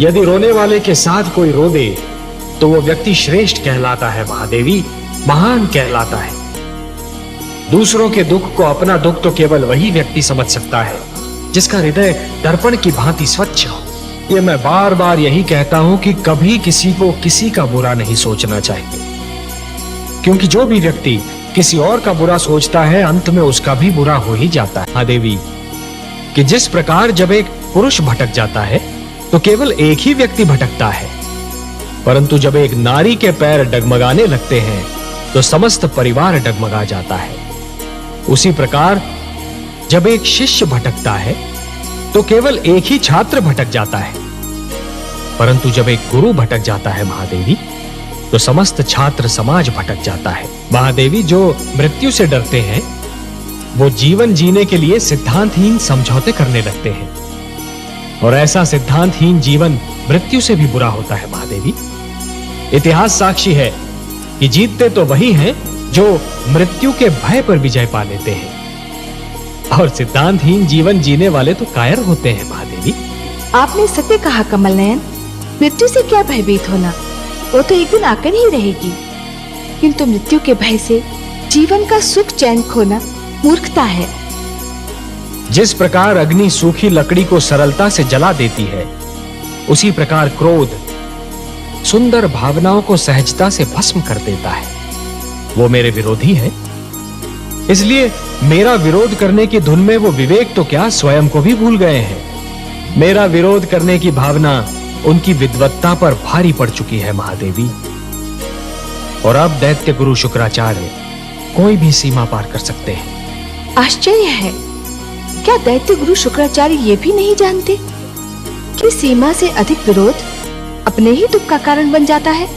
यदि रोने वाले के साथ कोई रो दे तो वो व्यक्ति श्रेष्ठ कहलाता है महादेवी, महान कहलाता है। दूसरों के दुख को अपना दुख तो केवल वही व्यक्ति समझ सकता है जिसका हृदय दर्पण की भांति स्वच्छ हो। ये मैं बार बार यही कहता हूं कि कभी किसी को किसी का बुरा नहीं सोचना चाहिए, क्योंकि जो भी व्यक्ति किसी और का बुरा सोचता है अंत में उसका भी बुरा हो ही जाता है। महादेवी, कि जिस प्रकार जब एक पुरुष भटक जाता है तो केवल एक ही व्यक्ति भटकता है, परंतु जब एक नारी के पैर डगमगाने लगते हैं तो समस्त परिवार डगमगा जाता है। उसी प्रकार जब एक शिष्य भटकता है तो केवल एक ही छात्र भटक जाता है, परंतु जब एक गुरु भटक जाता है महादेवी तो समस्त छात्र समाज भटक जाता है। महादेवी, जो मृत्यु से डरते हैं वो जीवन जीने के लिए सिद्धांतहीन समझौते करने लगते हैं, और ऐसा सिद्धांतहीन जीवन मृत्यु से भी बुरा होता है महादेवी। इतिहास साक्षी है कि जीतते तो वही हैं जो मृत्यु के भय पर विजय पा लेते हैं, और सिद्धांतहीन जीवन जीने वाले तो कायर होते हैं महादेवी। आपने सत्य कहा कमल नयन, मृत्यु से क्या भयभीत होना, वो तो एक दिन आकर ही रहेगी, किंतु मृत्यु के भय से जीवन का सुख चैन खोना मूर्खता है। जिस प्रकार अग्नि सूखी लकड़ी को सरलता से जला देती है, उसी प्रकार क्रोध सुंदर भावनाओं को सहजता से भस्म कर देता है। वो मेरे विरोधी है, इसलिए मेरा विरोध करने की धुन में वो विवेक तो क्या स्वयं को भी भूल गए हैं। मेरा विरोध करने की भावना उनकी विद्वत्ता पर भारी पड़ चुकी है महादेवी, और अब दैत्य गुरु शुक्राचार्य कोई भी सीमा पार कर सकते हैं। आश्चर्य है, क्या दैत्य गुरु शुक्राचार्य ये भी नहीं जानते कि सीमा से अधिक विरोध अपने ही दुख का कारण बन जाता है।